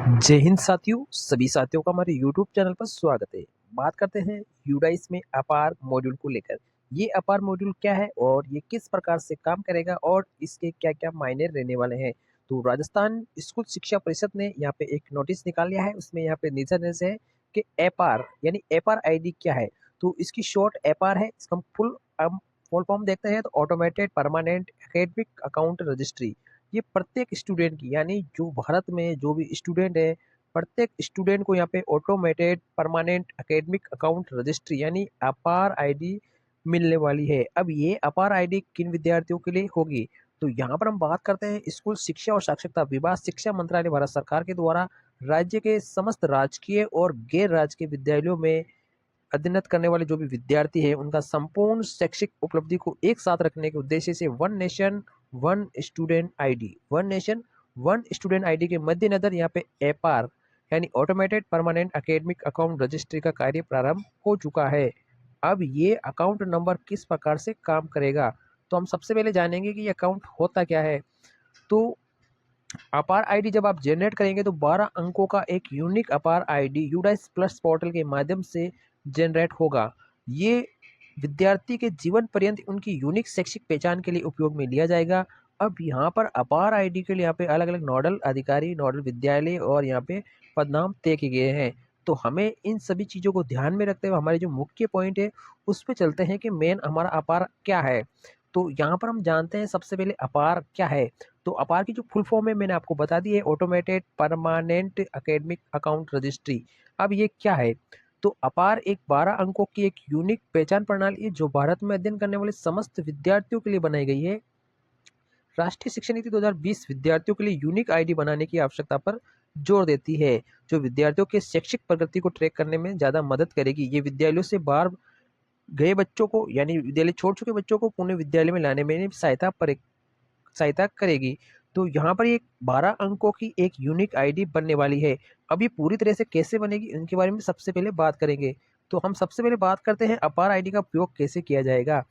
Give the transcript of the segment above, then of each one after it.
जय हिंद साथियों, सभी साथियों का हमारे YouTube चैनल पर स्वागत है। बात करते हैं यूडाइस में अपार मॉड्यूल को लेकर। ये अपार मॉड्यूल क्या है और ये किस प्रकार से काम करेगा और इसके क्या-क्या मायने रहने वाले हैं। तो राजस्थान स्कूल शिक्षा परिषद ने यहाँ पे एक नोटिस निकाल लिया है। उसमें यहाँ पे निर्देश है कि एपार यानी एपार आईडी क्या है। तो इसकी शॉर्ट एपार है। इसका फुल फॉर्म देखते हैं तो automated permanent academic account registry. ये प्रत्येक स्टूडेंट की यानी जो भारत में जो भी स्टूडेंट है, प्रत्येक स्टूडेंट को यहाँ पे automated permanent academic account registry यानी अपार आईडी मिलने वाली है। अब ये अपार आईडी किन विद्यार्थियों के लिए होगी, तो यहाँ पर हम बात करते हैं स्कूल शिक्षा और साक्षरता विभाग, शिक्षा मंत्रालय भारत सरकार के द्वारा राज्य के समस्त राजकीय और गैर राजकीय विद्यालयों में अध्ययनरत करने वाले जो भी विद्यार्थी है उनका संपूर्ण शैक्षिक उपलब्धि को एक साथ रखने के उद्देश्य से one nation one student ID के मद्देनजर यहाँ पे एपार यानी automated permanent academic account registry का कार्य प्रारंभ हो चुका है। अब ये अकाउंट नंबर किस प्रकार से काम करेगा, तो हम सबसे पहले जानेंगे कि ये अकाउंट होता क्या है। तो अपार आईडी जब आप जनरेट करेंगे तो 12 अंकों का एक यूनिक अपार आईडी यूडाइस प्लस पोर्टल के माध्यम से जनरेट होगा। ये विद्यार्थी के जीवन पर्यंत उनकी यूनिक शैक्षिक पहचान के लिए उपयोग में लिया जाएगा। अब यहाँ पर अपार आईडी के लिए यहाँ पे अलग अलग नोडल अधिकारी, नोडल विद्यालय और यहाँ पे पदनाम तय किए गए हैं। तो हमें इन सभी चीज़ों को ध्यान में रखते हुए हमारे जो मुख्य पॉइंट है उस पर चलते हैं कि मेन हमारा अपार क्या है। तो यहाँ पर हम जानते हैं सबसे पहले अपार क्या है। तो अपार की जो फुल फॉर्म है मैंने आपको बता दी है, automated permanent academic account registry. अब ये क्या है, तो अपार एक 12 अंकों की एक यूनिक पहचान प्रणाली है जो भारत में अध्ययन करने वाले समस्त विद्यार्थियों के लिए बनाई गई है। राष्ट्रीय शिक्षा नीति 2020 विद्यार्थियों के लिए यूनिक आईडी बनाने की आवश्यकता पर जोर देती है, जो विद्यार्थियों के शैक्षिक प्रगति को ट्रैक करने में ज़्यादा मदद करेगी। ये विद्यालयों से बाहर गए बच्चों को यानी विद्यालय छोड़ चुके बच्चों को पुनः विद्यालय में लाने में सहायता करेगी। तो यहाँ पर ये 12 अंकों की एक यूनिक आईडी बनने वाली है। अब ये पूरी तरह से कैसे बनेगी इनके बारे में सबसे पहले बात करेंगे। तो हम सबसे पहले बात करते हैं अपार आईडी का उपयोग कैसे किया जाएगा।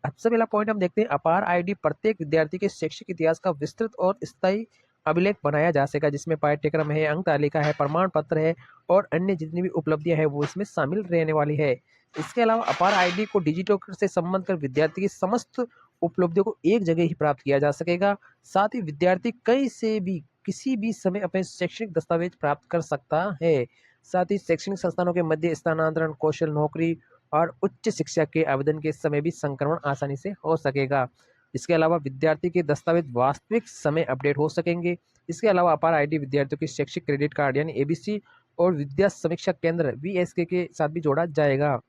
सबसे पहला पॉइंट हम देखते हैं, अपार आईडी प्रत्येक विद्यार्थी के शैक्षिक इतिहास का विस्तृत और स्थायी अभिलेख बनाया जा सकेगा, जिसमें पाठ्यक्रम है, अंक तालिका है, प्रमाण पत्र है और अन्य जितनी भी उपलब्धियां है वो इसमें शामिल रहने वाली है। इसके अलावा अपार आईडी को डिजिटल से संबंध कर विद्यार्थी की समस्त उपलब्धियों को एक जगह ही प्राप्त किया जा सकेगा। साथ ही विद्यार्थी कहीं से भी किसी भी समय अपने शैक्षणिक दस्तावेज प्राप्त कर सकता है। साथ ही शैक्षणिक संस्थानों के मध्य स्थानांतरण, कौशल नौकरी और उच्च शिक्षा के आवेदन के समय भी संक्रमण आसानी से हो सकेगा। इसके अलावा विद्यार्थी के दस्तावेज वास्तविक समय अपडेट हो सकेंगे। इसके अलावा अपार आईडी विद्यार्थियों की शैक्षिक क्रेडिट कार्ड यानी एबीसी और विद्या समीक्षा केंद्र वीएसके के साथ भी जोड़ा जाएगा।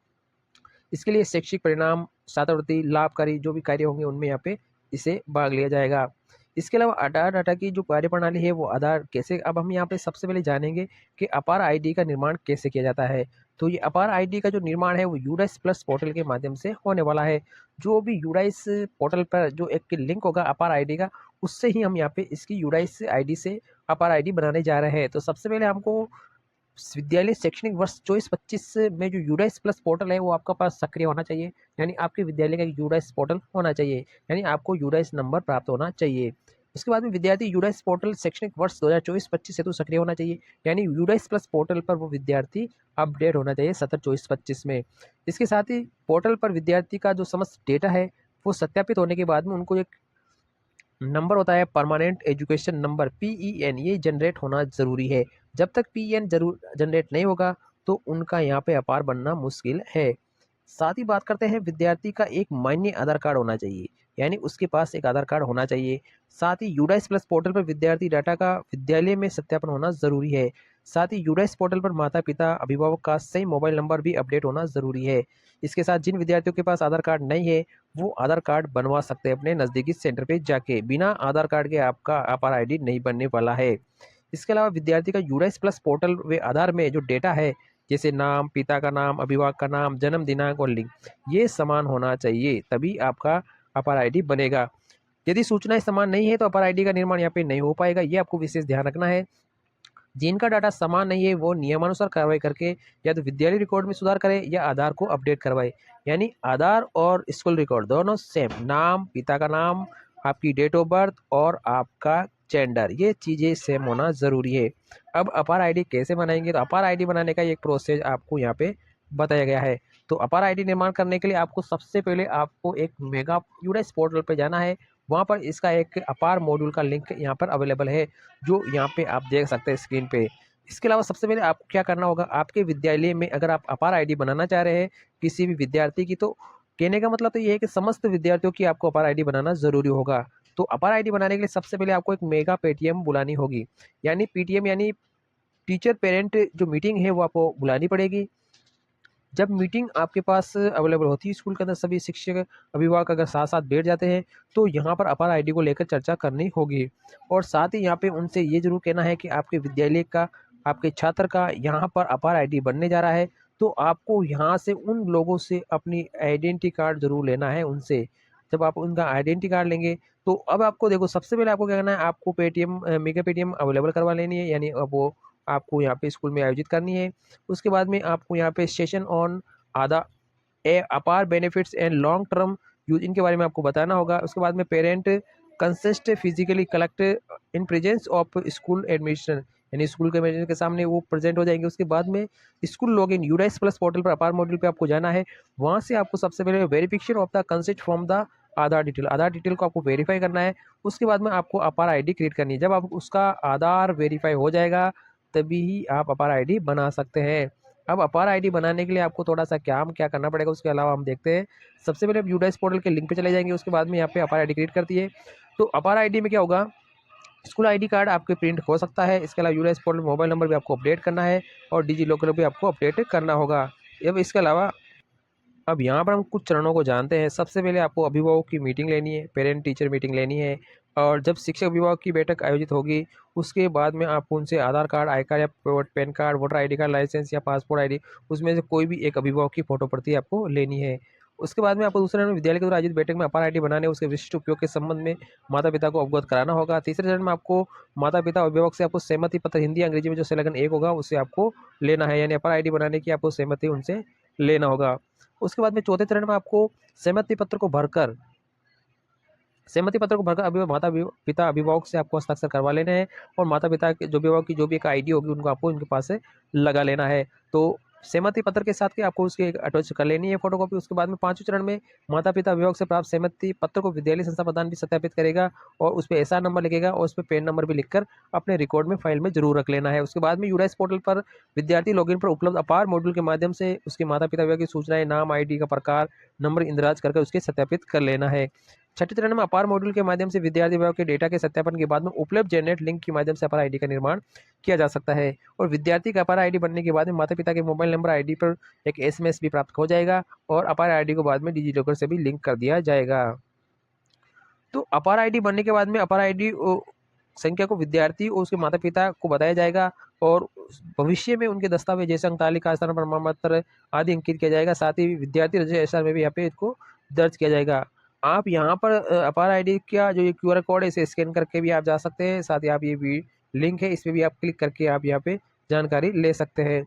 इसके लिए शैक्षिक परिणाम, छात्रवृत्ति, लाभकारी जो भी कार्य होंगे उनमें यहाँ पे इसे भाग लिया जाएगा। इसके अलावा आधार डाटा की जो कार्यप्रणाली है वो आधार कैसे, अब हम यहाँ पे सबसे पहले जानेंगे कि अपार आईडी का निर्माण कैसे किया जाता है। तो ये अपार आईडी का जो निर्माण है वो यूडाइस प्लस पोर्टल के माध्यम से होने वाला है। जो भी यूडाइस पोर्टल पर जो एक लिंक होगा अपार आईडी का, उससे ही हम यहाँ पे इसकी यूडाइस आईडी से अपार आईडी बनाने जा रहे हैं। तो सबसे पहले हमको विद्यालय शैक्षणिक वर्ष 24-25 में जो यूडाइस प्लस पोर्टल है वो आपका पास सक्रिय होना चाहिए, यानी आपके विद्यालय का एक यूडाइस पोर्टल होना चाहिए, यानी आपको यूडाइस नंबर प्राप्त होना चाहिए। उसके बाद में विद्यार्थी यूडाइस पोर्टल शैक्षणिक वर्ष 2024-25 हेतु सक्रिय होना चाहिए, यानी यूडाइस प्लस पोर्टल पर वो विद्यार्थी अपडेट होना चाहिए 17-24-25 में। इसके साथ ही पोर्टल पर विद्यार्थी का जो समस्त डेटा है वो सत्यापित होने के बाद में उनको एक नंबर होता है परमानेंट एजुकेशन नंबर PEN, ये जनरेट होना ज़रूरी है। जब तक PEN जरूर जनरेट नहीं होगा तो उनका यहाँ पे अपार बनना मुश्किल है। साथ ही बात करते हैं, विद्यार्थी का एक मान्य आधार कार्ड होना चाहिए, यानी उसके पास एक आधार कार्ड होना चाहिए। साथ ही यूडाइस प्लस पोर्टल पर विद्यार्थी डाटा का विद्यालय में सत्यापन होना ज़रूरी है। साथ ही यूडाइस पोर्टल पर माता पिता अभिभावक का सही मोबाइल नंबर भी अपडेट होना ज़रूरी है। इसके साथ जिन विद्यार्थियों के पास आधार कार्ड नहीं है वो आधार कार्ड बनवा सकते हैं अपने नज़दीकी सेंटर पे जाके। बिना आधार कार्ड के आपका अपार आईडी नहीं बनने वाला है। इसके अलावा विद्यार्थी का यूडाइस प्लस पोर्टल व आधार में जो डेटा है, जैसे नाम, पिता का नाम, अभिभावक का नाम, जन्म दिनांक और लिंग, ये समान होना चाहिए, तभी आपका अपार आईडी बनेगा। यदि सूचनाएं समान नहीं है तो अपार आईडी का निर्माण यहाँ पे नहीं हो पाएगा, ये आपको विशेष ध्यान रखना है। जिनका डाटा समान नहीं है वो नियमानुसार कार्रवाई करके या तो विद्यालय रिकॉर्ड में सुधार करें या आधार को अपडेट करवाए, यानी आधार और स्कूल रिकॉर्ड दोनों सेम, नाम, पिता का नाम, आपकी डेट ऑफ बर्थ और आपका जेंडर, ये चीज़ें सेम होना ज़रूरी है। अब अपार आईडी कैसे बनाएंगे, तो अपार आईडी बनाने का एक प्रोसेस आपको यहाँ पे बताया गया है। तो अपार आईडी निर्माण करने के लिए आपको सबसे पहले आपको एक मेगा यूडाइस पोर्टल पे जाना है। वहाँ पर इसका एक अपार मॉड्यूल का लिंक यहाँ पर अवेलेबल है, जो यहाँ पे आप देख सकते हैं स्क्रीन पे। इसके अलावा सबसे पहले आपको क्या करना होगा, आपके विद्यालय में अगर आप अपार आईडी बनाना चाह रहे हैं किसी भी विद्यार्थी की, तो कहने का मतलब तो ये है कि समस्त विद्यार्थियों की आपको अपार आईडी बनाना ज़रूरी होगा। तो अपार आईडी बनाने के लिए सबसे पहले आपको एक मेगा पेटीएम बुलानी होगी, यानी पीटीएम यानी टीचर पेरेंट जो मीटिंग है वो आपको बुलानी पड़ेगी। जब मीटिंग आपके पास अवेलेबल होती है स्कूल के अंदर, सभी शिक्षक अभिभावक अगर साथ साथ बैठ जाते हैं, तो यहाँ पर अपार आईडी को लेकर चर्चा करनी होगी। और साथ ही यहाँ पे उनसे ये जरूर कहना है कि आपके विद्यालय का, आपके छात्र का यहाँ पर अपार आईडी बनने जा रहा है, तो आपको यहाँ से उन लोगों से अपनी आइडेंटिटी कार्ड जरूर लेना है उनसे। जब आप उनका आइडेंटिटी कार्ड लेंगे, तो अब आपको देखो सबसे पहले आपको क्या करना है, आपको पेटीएम मेगा पेटीएम अवेलेबल करवा लेनी है, यानी अब वो आपको यहाँ पे स्कूल में आयोजित करनी है। उसके बाद में आपको यहाँ पे सेशन ऑन आधा ए अपार benefits and long term use, इनके बारे में आपको बताना होगा। उसके बाद में parent consist physically collect in presence of school admission, यानी स्कूल के मैनेजर के सामने वो प्रेजेंट हो जाएंगे। उसके बाद में school login UDISE plus portal पर अपार मॉड्यूल पे आपको जाना है। वहाँ से आपको सबसे पहले verification of the consist from the Aadhaar detail को आपको वेरीफाई करना है। उसके बाद में आपको अपार आईडी क्रिएट करनी है। जब आप उसका आधार वेरीफाई हो जाएगा, तभी ही आप अपार आईडी बना सकते हैं। अब अपार आईडी बनाने के लिए आपको थोड़ा सा क्या करना पड़ेगा, उसके अलावा हम देखते हैं। सबसे पहले आप यूडाइस पोर्टल के लिंक पे चले जाएंगे। उसके बाद में यहाँ पे अपार आईडी क्रिएट करती है। तो अपार आईडी में क्या होगा, स्कूल आईडी कार्ड आपके प्रिंट हो सकता है। इसके अलावा यूडाइस पोर्टल मोबाइल नंबर भी आपको अपडेट करना है और डिजी लॉकर भी आपको अपडेट करना होगा। अब इसके अलावा अब यहाँ पर हम कुछ चरणों को जानते हैं। सबसे पहले आपको अभिभावक की मीटिंग लेनी है, पेरेंट टीचर मीटिंग लेनी है। और जब शिक्षक अभिभावक की बैठक आयोजित होगी, उसके बाद में आपको उनसे आधार कार्ड, आई कार्ड या PAN card, voter ID card, license या पासपोर्ट आईडी, उसमें से कोई भी एक अभिभावक की फोटो प्रति आपको लेनी है। उसके बाद में आपको दूसरे चरण में विद्यालय के द्वारा आयोजित बैठक में अपार आईडी बनाने, उसके विशिष्ट उपयोग के संबंध में माता पिता को अवगत कराना होगा। तीसरे चरण में आपको माता पिता अभिभावक से आपको सहमति पत्र, हिंदी अंग्रेजी में जो सलेगन 1 होगा उससे आपको लेना है, यानी अपार आईडी बनाने की आपको सहमति उनसे लेना होगा। उसके बाद में चौथे चरण में आपको सहमति पत्र को भरकर माता पिता अभिभावक से आपको हस्ताक्षर करवा लेने हैं। और माता पिता के जो अभिभावक की जो भी एक आईडी होगी उनको आपको इनके पास से लगा लेना है। तो सहमति पत्र के साथ के आपको उसकी अटैच कर लेनी है फोटोकॉपी। उसके बाद में पांचवें चरण में माता पिता अभिभावक से प्राप्त सहमति पत्र को विद्यालय संस्था प्रधान भी सत्यापित करेगा और उस पर एसआर नंबर लिखेगा और उस पर पेन नंबर भी लिखकर अपने रिकॉर्ड में फाइल में जरूर रख लेना है। उसके बाद में यूडाइस पोर्टल पर विद्यार्थी लॉगिन पर उपलब्ध अपार मॉड्यूल के माध्यम से उसके माता पिता अभिभावक की सूचनाएं, नाम, आईडी का प्रकार, नंबर इंदराज करके उसके सत्यापित कर लेना है। छठे चरण में अपार मॉड्यूल के माध्यम से विद्यार्थी अभिभावक के डेटा के सत्यापन के बाद में उपलब्ध जनरेट लिंक के माध्यम से अपार आईडी का निर्माण किया जा सकता है। और विद्यार्थी का अपार आईडी बनने के बाद में माता पिता के मोबाइल नंबर आईडी पर एक एसएमएस भी प्राप्त हो जाएगा और अपार आईडी को बाद में डिजी लॉकर से भी लिंक कर दिया जाएगा। तो अपार आईडी बनने के बाद में अपार आईडी संख्या को विद्यार्थी और उसके माता पिता को बताया जाएगा और भविष्य में उनके दस्तावेज जैसे अंकतालिका, स्थान प्रमाण पत्र आदि अंकित किया जाएगा। साथ ही विद्यार्थी रजिस्टर में भी यहाँ पे इसको दर्ज किया जाएगा। आप यहाँ पर अपार आईडी का जो ये क्यूआर कोड है इसे स्कैन करके भी आप जा सकते हैं। साथ ही आप ये भी लिंक है, इस पर भी आप क्लिक करके आप यहाँ पे जानकारी ले सकते हैं।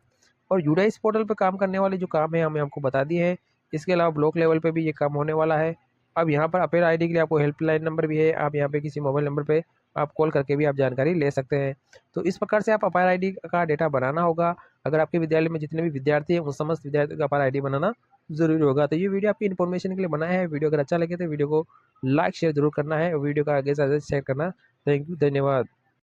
और यूडाइस पोर्टल पर काम करने वाले जो काम है हमें आपको बता दिए हैं। इसके अलावा ब्लॉक लेवल पे भी ये काम होने वाला है। अब यहाँ पर अपार आईडी के लिए आपको हेल्पलाइन नंबर भी है, आप यहाँ पे किसी मोबाइल नंबर पे आप कॉल करके भी आप जानकारी ले सकते हैं। तो इस प्रकार से आप अपार आईडी का डेटा बनाना होगा। अगर आपके विद्यालय में जितने भी विद्यार्थी हैं उन समस्त विद्यार्थियों का अपार आईडी बनाना जरूरी होगा। तो ये वीडियो आपकी इन्फॉर्मेशन के लिए बनाया है। वीडियो अगर अच्छा लगे तो वीडियो को लाइक शेयर जरूर करना है और वीडियो का आगे से आगे शेयर करना। थैंक यू, धन्यवाद।